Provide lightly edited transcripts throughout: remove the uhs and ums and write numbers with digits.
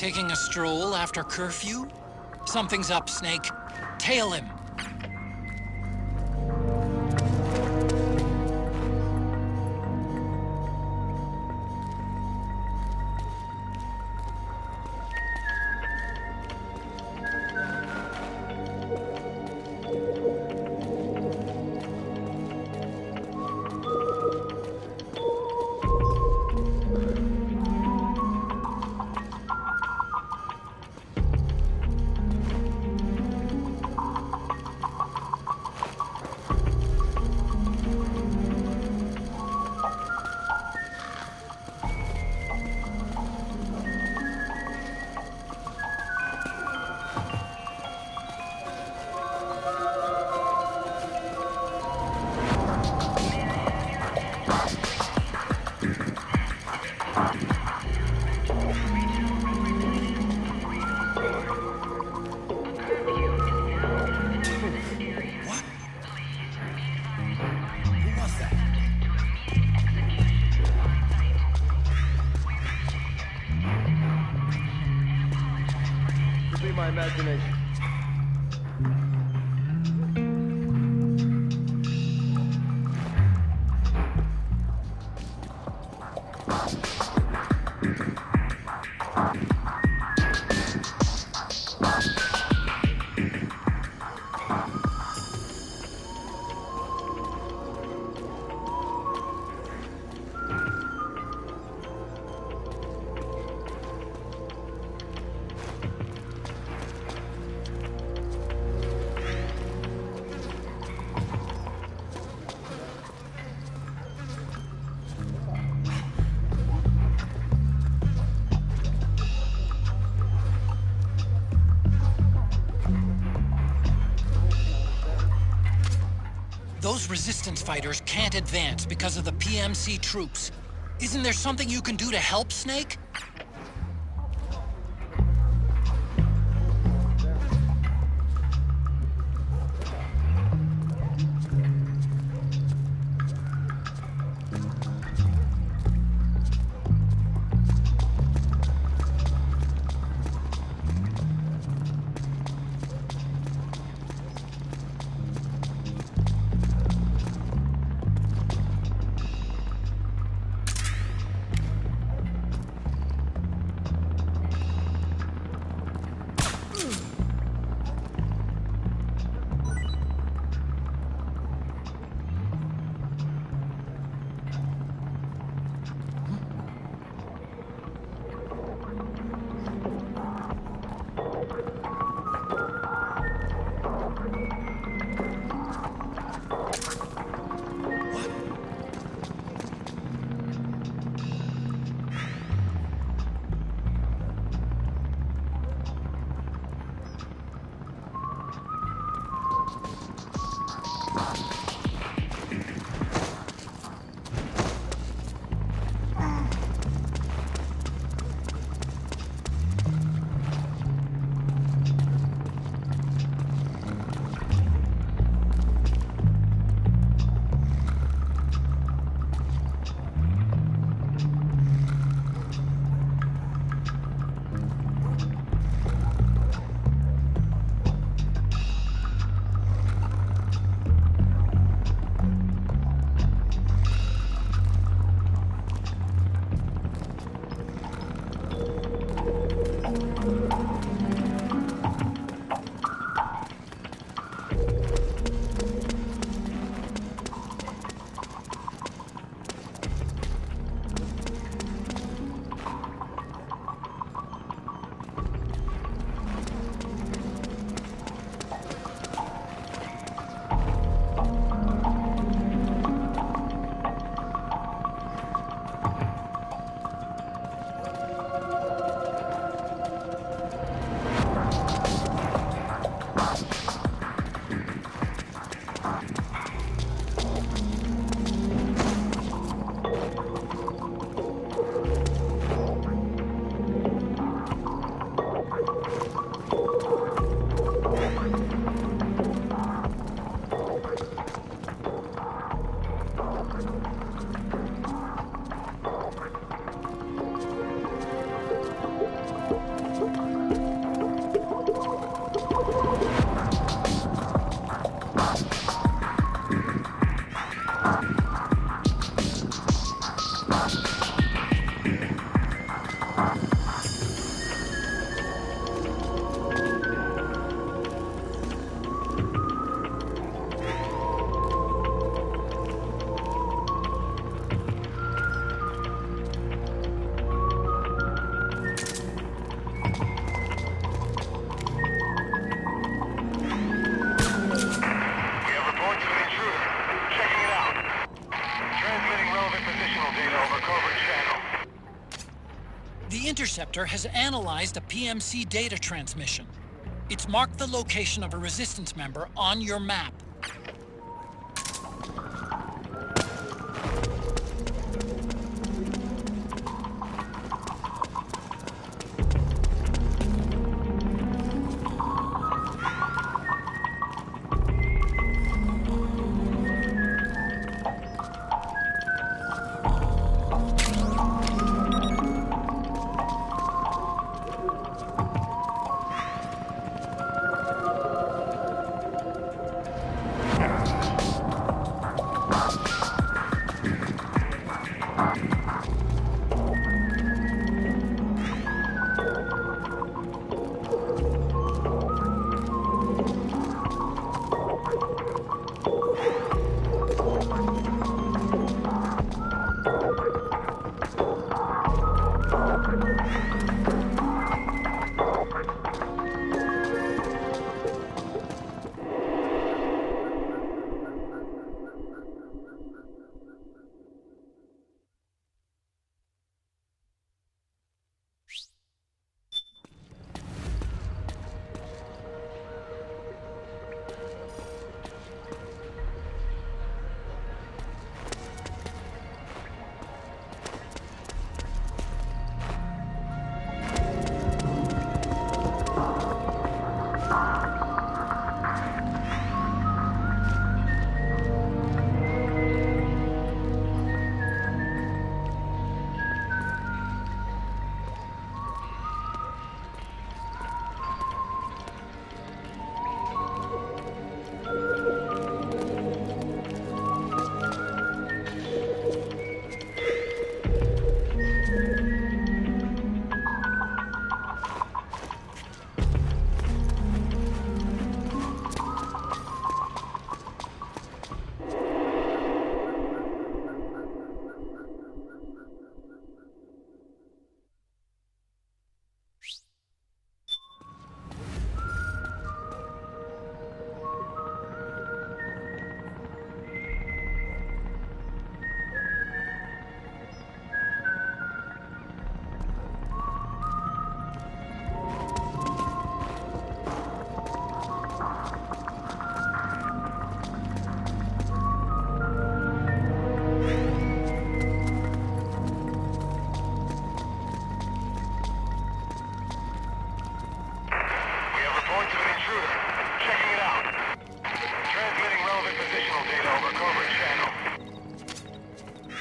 Taking a stroll after curfew? Something's up, Snake. Tail him. My imagination. Those resistance fighters can't advance because of the PMC troops. Isn't there something you can do to help, Snake? interceptor has analyzed a PMC data transmission. It's marked the location of a resistance member on your map.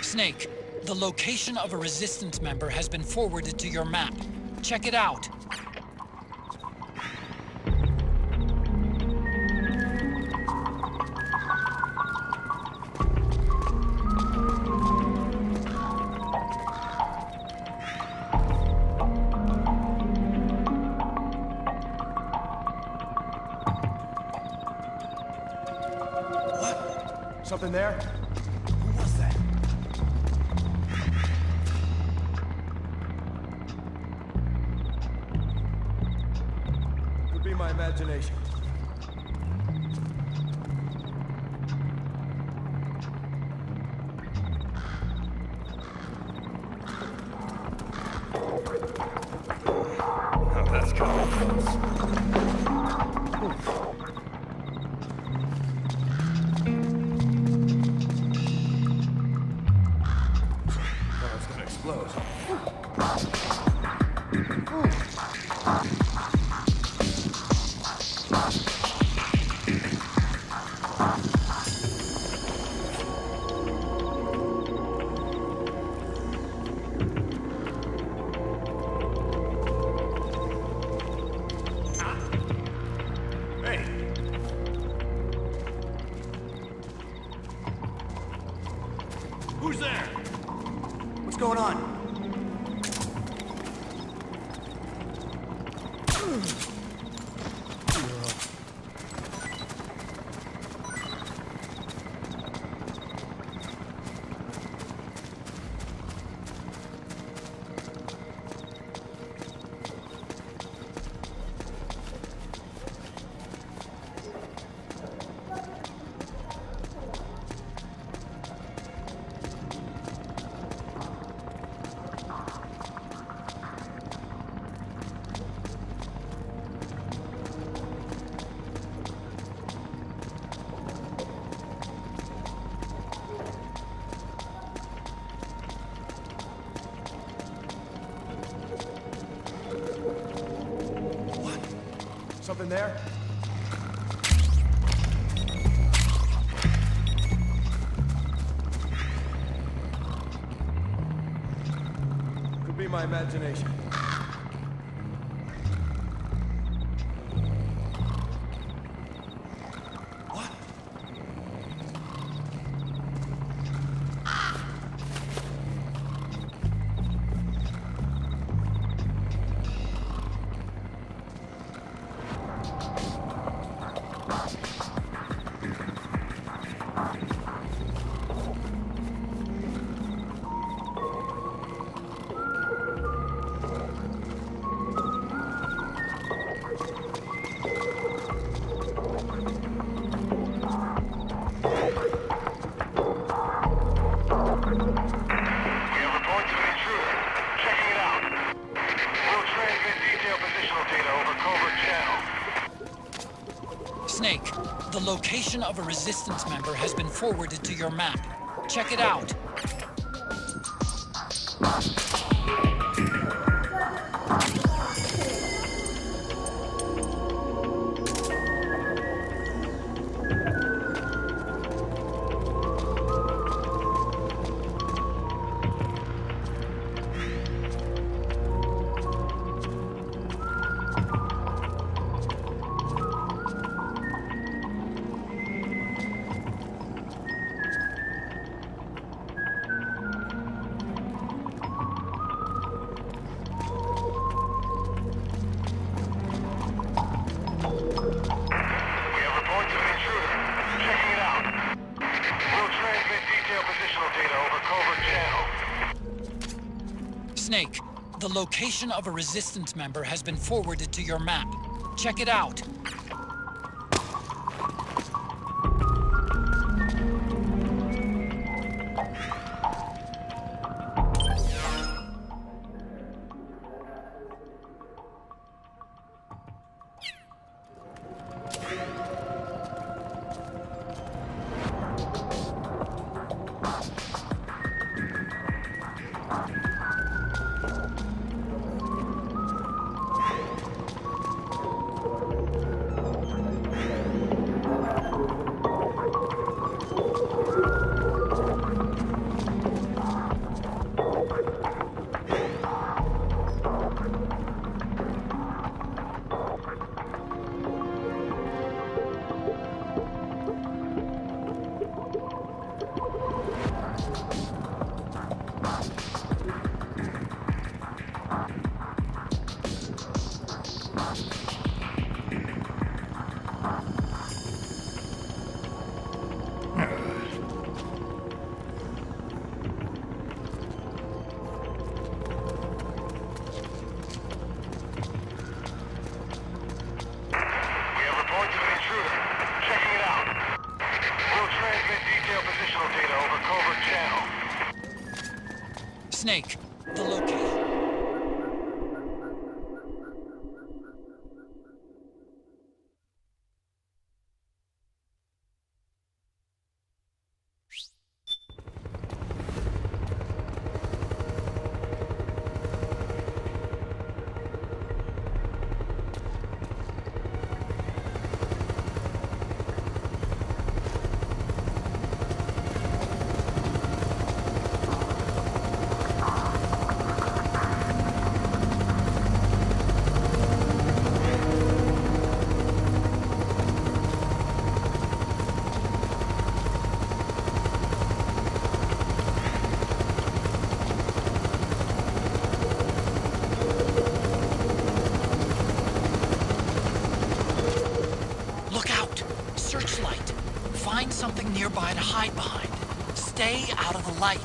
Snake, the location of a resistance member has been forwarded to your map. Check it out. What? Something there? Who was that? Could be my imagination. Oh, that's close. Who's there? What's going on? Something there? Could be my imagination. What? Snake, the location of a Resistance member has been forwarded to your map. Check it out. Snake, the location of a Resistance member has been forwarded to your map. Check it out. Snake, the location. Searchlight. Find something nearby to hide behind. Stay out of the light.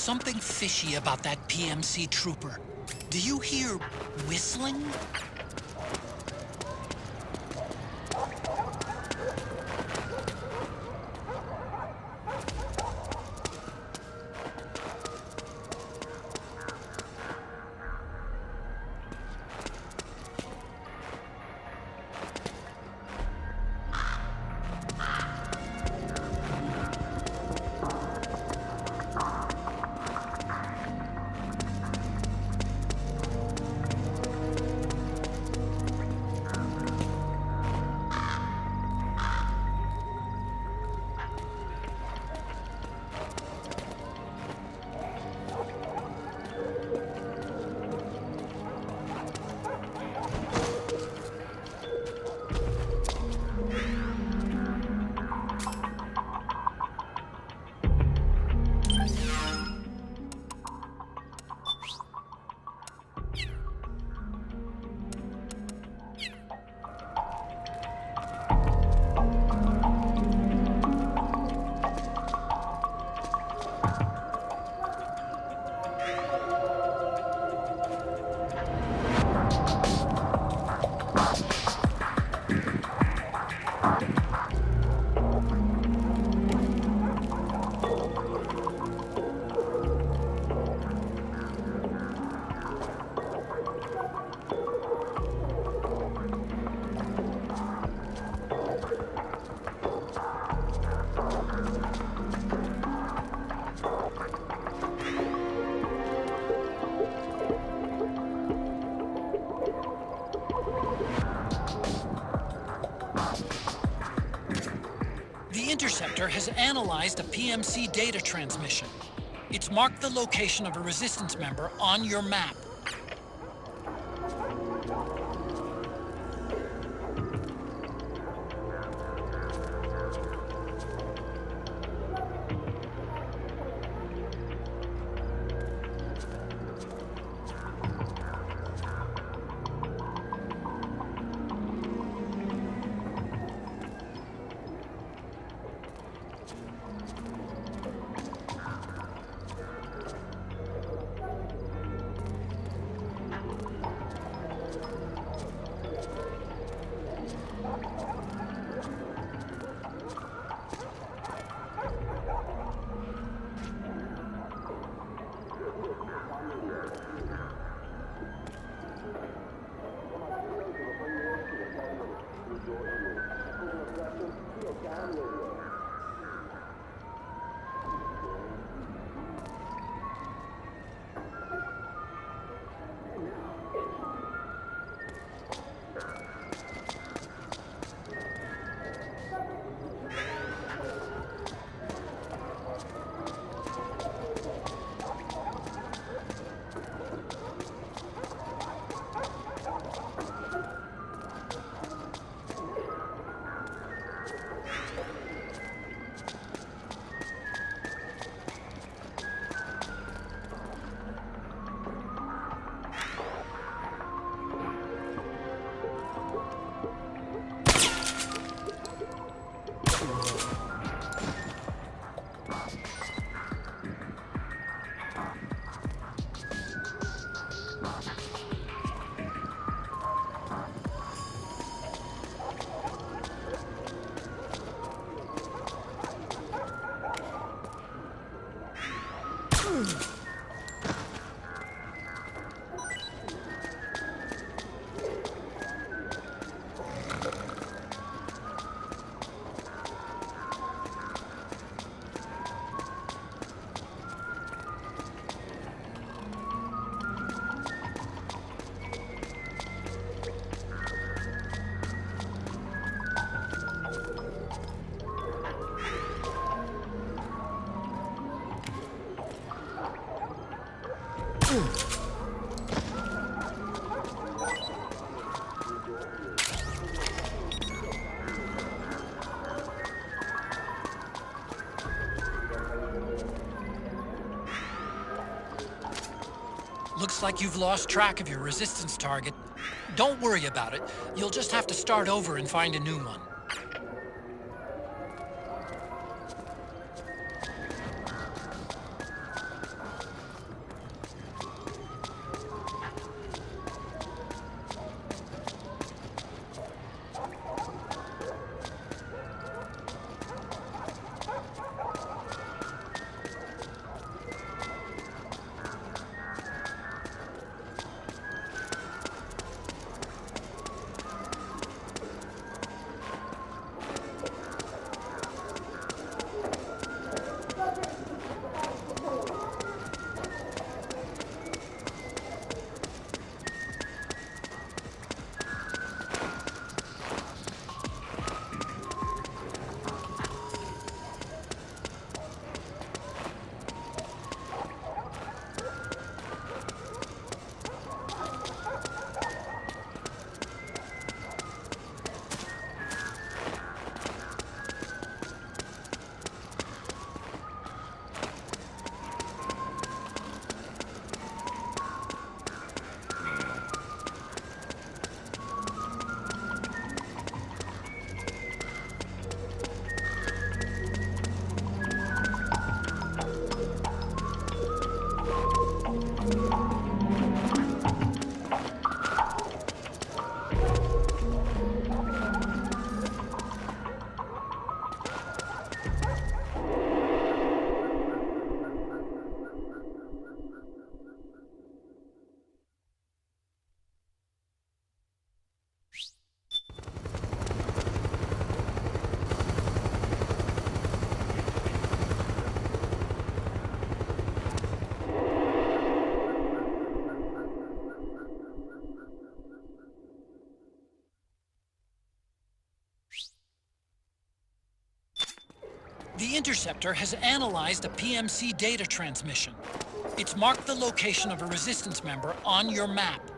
something fishy about that PMC trooper. Do you hear whistling? The interceptor has analyzed a PMC data transmission. It's marked the location of a resistance member on your map. Looks like you've lost track of your resistance target. Don't worry about it. You'll just have to start over and find a new one. The interceptor has analyzed a PMC data transmission. It's marked the location of a resistance member on your map.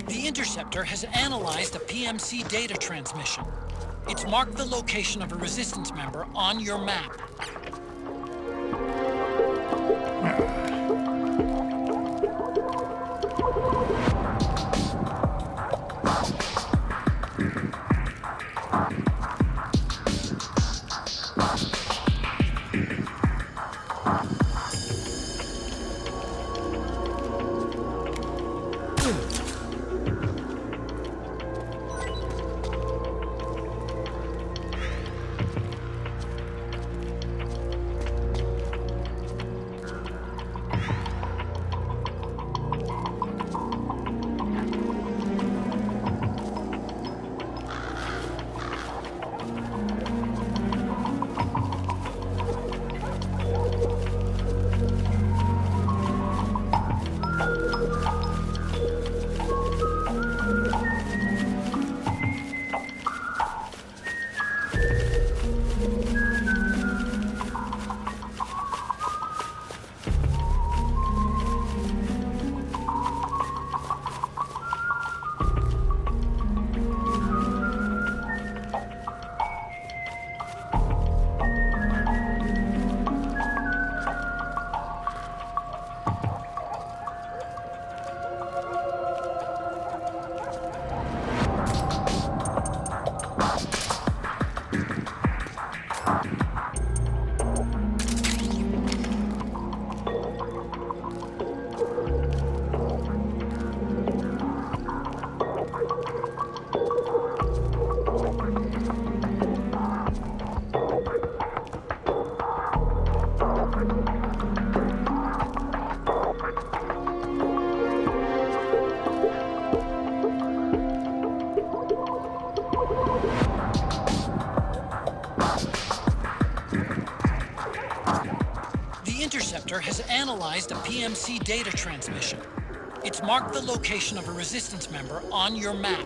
The interceptor has analyzed a PMC data transmission. It's marked the location of a resistance member on your map. The interceptor has analyzed a PMC data transmission. It's marked the location of a resistance member on your map.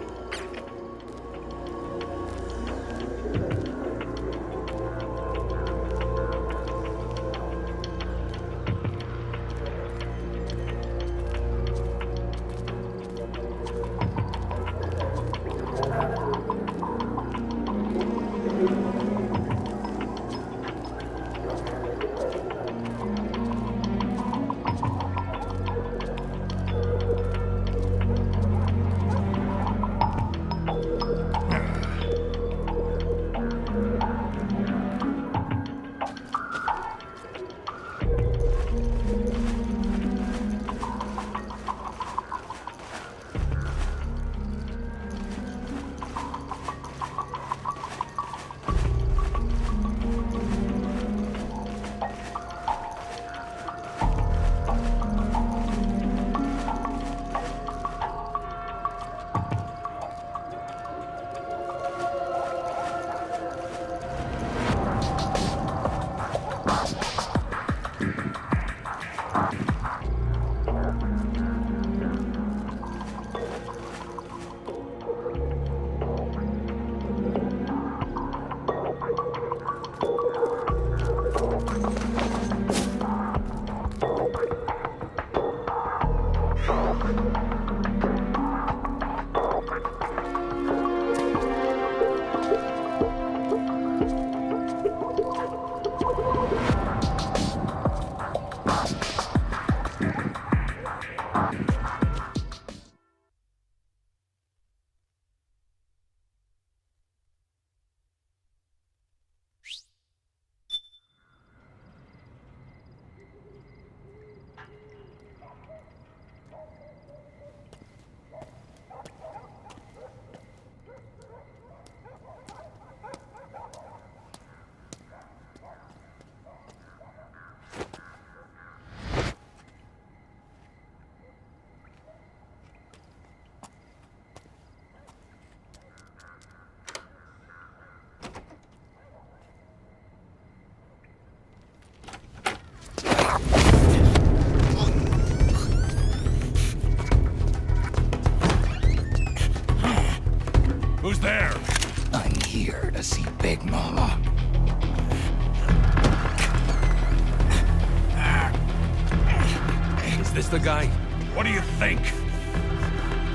this the guy? What do you think?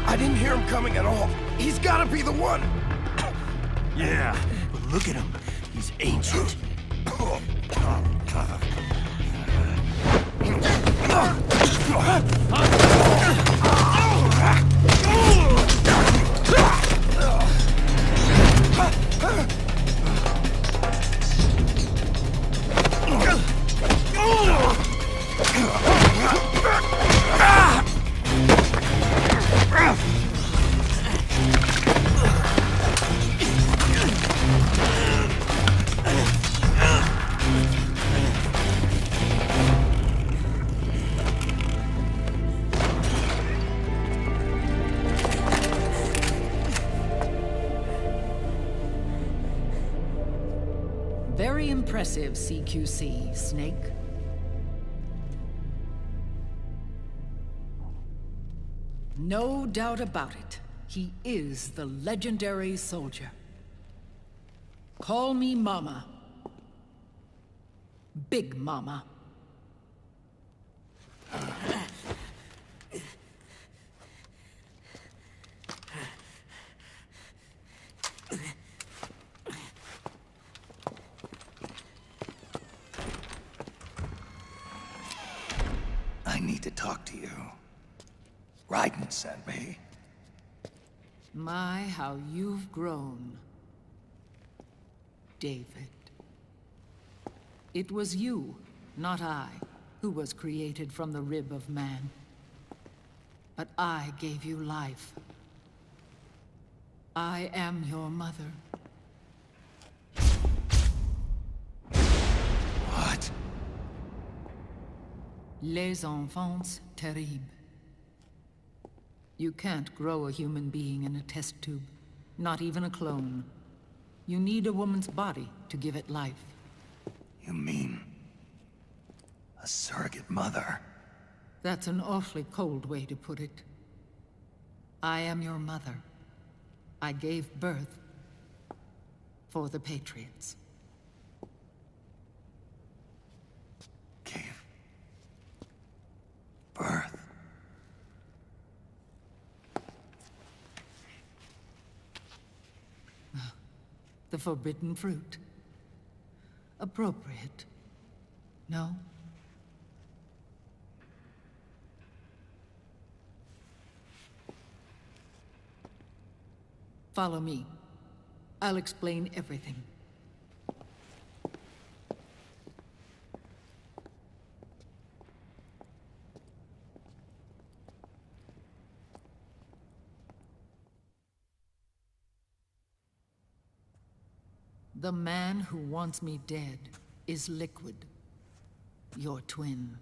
I didn't hear him coming at all. He's gotta be the one! Yeah, but look at him. He's ancient. Very impressive, CQC, Snake. No doubt about it. He is the legendary soldier. Call me Mama. Big Mama. I need to talk to you. Raiden sent me. My, how you've grown, David. It was you, not I, who was created from the rib of man. But I gave you life. I am your mother. What? Les enfants terribles. You can't grow a human being in a test tube, not even a clone. You need a woman's body to give it life. You mean... a surrogate mother? That's an awfully cold way to put it. I am your mother. I gave birth for the Patriots. Gave... birth? The forbidden fruit. Appropriate. No? Follow me. I'll explain everything. The man who wants me dead is Liquid, your twin.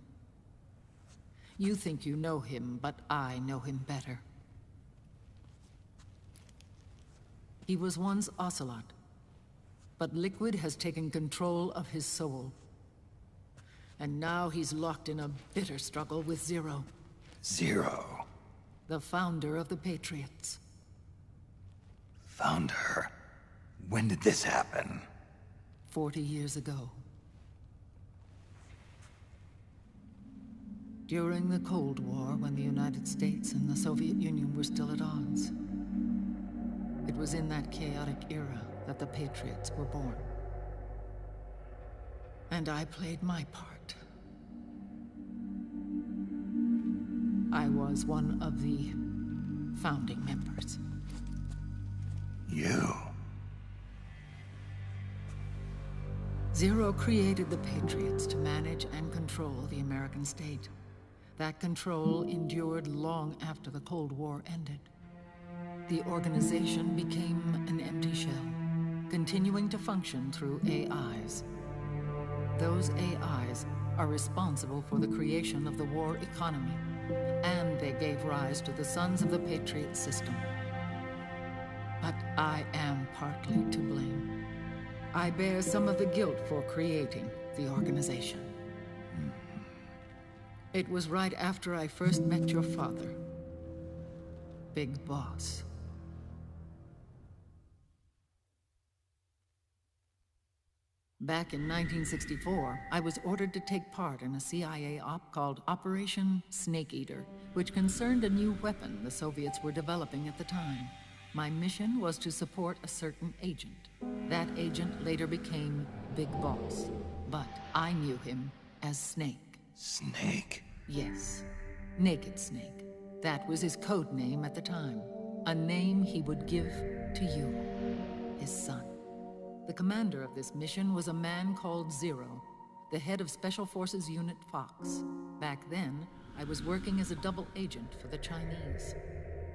You think you know him, but I know him better. He was once Ocelot, but Liquid has taken control of his soul. And now he's locked in a bitter struggle with Zero, Zero. the founder of the Patriots. Found her. When did this happen? 40 years ago. During the Cold War, when the United States and the Soviet Union were still at odds. It was in that chaotic era that the Patriots were born. And I played my part. I was one of the founding members. You? Zero created the Patriots to manage and control the American state. That control endured long after the Cold War ended. The organization became an empty shell, continuing to function through AIs. Those AIs are responsible for the creation of the war economy, and they gave rise to the Sons of the Patriot system. But I am partly to blame. I bear some of the guilt for creating the organization. It was right after I first met your father, Big Boss. Back in 1964, I was ordered to take part in a CIA op called Operation Snake Eater, which concerned a new weapon the Soviets were developing at the time. My mission was to support a certain agent. That agent later became Big Boss, but I knew him as Snake. Snake? Yes, Naked Snake. That was his code name at the time, a name he would give to you, his son. The commander of this mission was a man called Zero, the head of Special Forces Unit Fox. Back then, I was working as a double agent for the Chinese.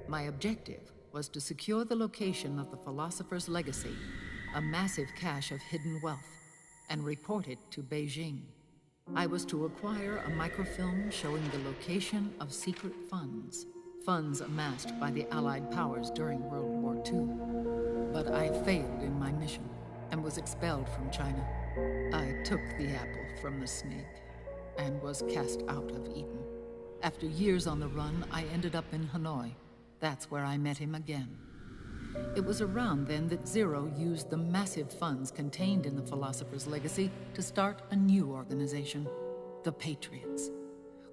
My objective was to secure the location of the Philosopher's Legacy, a massive cache of hidden wealth, and report it to Beijing. I was to acquire a microfilm showing the location of secret funds, funds amassed by the Allied powers during World War II. But I failed in my mission and was expelled from China. I took the apple from the snake and was cast out of Eden. After years on the run, I ended up in Hanoi. That's where I met him again. It was around then that Zero used the massive funds contained in the Philosopher's Legacy to start a new organization, the Patriots,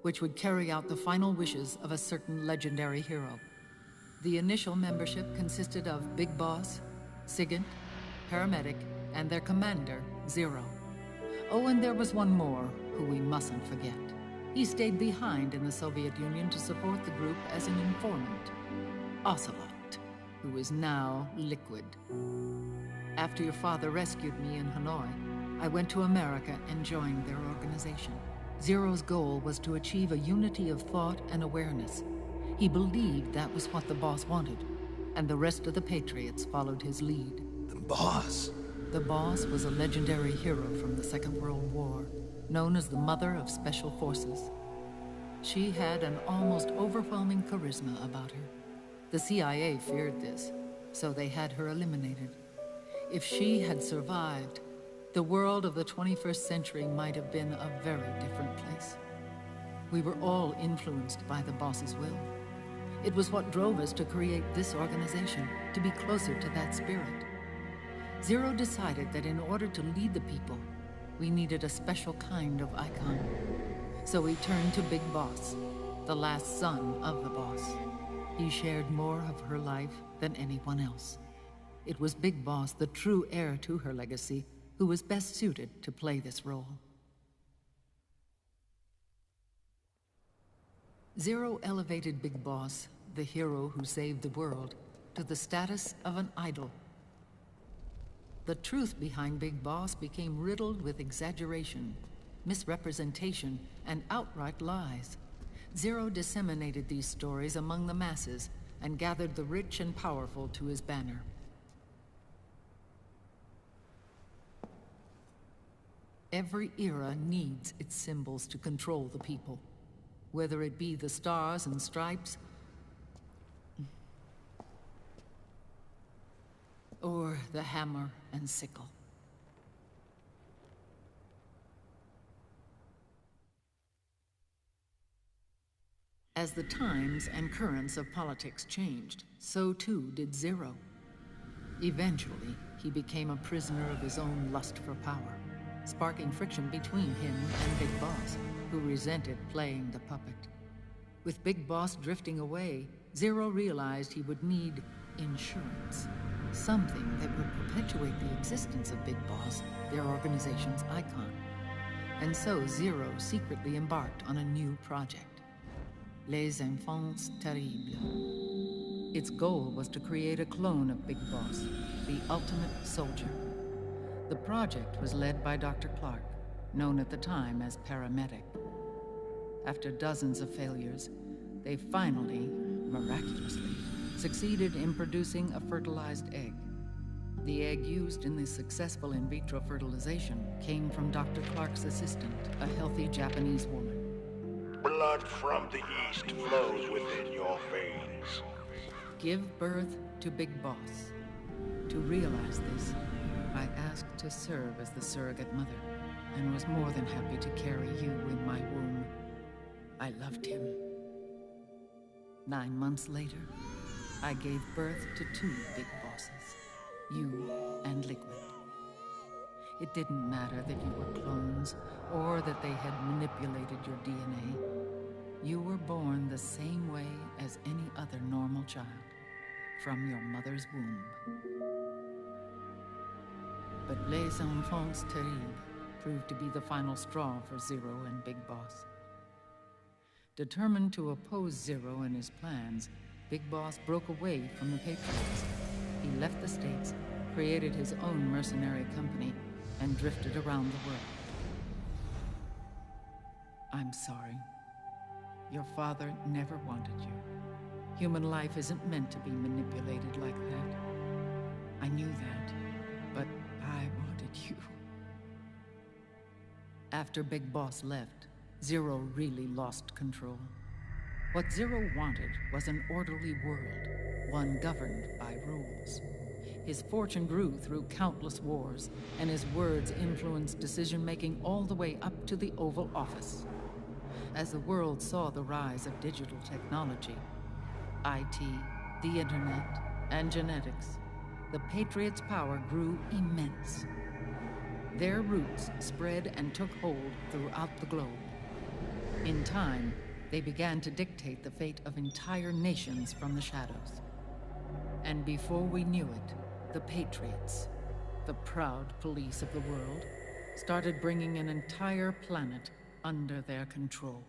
which would carry out the final wishes of a certain legendary hero. The initial membership consisted of Big Boss, Sigint, Paramedic, and their commander, Zero. Oh, and there was one more who we mustn't forget. He stayed behind in the Soviet Union to support the group as an informant, Ocelot, who is now Liquid. After your father rescued me in Hanoi, I went to America and joined their organization. Zero's goal was to achieve a unity of thought and awareness. He believed that was what the boss wanted, and the rest of the Patriots followed his lead. The boss? The boss was a legendary hero from the Second World War, known as the Mother of Special Forces. She had an almost overwhelming charisma about her. The CIA feared this, so they had her eliminated. If she had survived, the world of the 21st century might have been a very different place. We were all influenced by the boss's will. It was what drove us to create this organization, to be closer to that spirit. Zero decided that in order to lead the people, we needed a special kind of icon. So we turned to Big Boss, the last son of the boss. He shared more of her life than anyone else. It was Big Boss, the true heir to her legacy, who was best suited to play this role. Zero elevated Big Boss, the hero who saved the world, to the status of an idol. The truth behind Big Boss became riddled with exaggeration, misrepresentation, and outright lies. Zero disseminated these stories among the masses and gathered the rich and powerful to his banner. Every era needs its symbols to control the people, whether it be the stars and stripes, or the hammer and sickle. As the times and currents of politics changed, so too did Zero. Eventually, he became a prisoner of his own lust for power, sparking friction between him and Big Boss, who resented playing the puppet. With Big Boss drifting away, Zero realized he would need insurance. Something that would perpetuate the existence of Big Boss, their organization's icon. And so Zero secretly embarked on a new project, Les Enfants Terribles. Its goal was to create a clone of Big Boss, the ultimate soldier. The project was led by Dr. Clark, known at the time as Paramedic. After dozens of failures, they finally, miraculously, succeeded in producing a fertilized egg. The egg used in the successful in vitro fertilization came from Dr. Clark's assistant, a healthy Japanese woman. Blood from the east flows within your veins. Give birth to Big Boss. To realize this, I asked to serve as the surrogate mother, and was more than happy to carry you in my womb. I loved him. 9 months later, I gave birth to 2 Big Bosses, you and Liquid. It didn't matter that you were clones, or that they had manipulated your DNA. You were born the same way as any other normal child, from your mother's womb. But Les Enfants Terribles proved to be the final straw for Zero and Big Boss. Determined to oppose Zero and his plans, Big Boss broke away from the Patriots. He left the States, created his own mercenary company, and drifted around the world. I'm sorry. Your father never wanted you. Human life isn't meant to be manipulated like that. I knew that, but I wanted you. After Big Boss left, Zero really lost control. What Zero wanted was an orderly world, one governed by rules. His fortune grew through countless wars, and his words influenced decision-making all the way up to the Oval Office. As the world saw the rise of digital technology, IT, the internet, and genetics, the Patriots' power grew immense. Their roots spread and took hold throughout the globe. In time, they began to dictate the fate of entire nations from the shadows. And before we knew it, the Patriots, the proud police of the world, started bringing an entire planet under their control.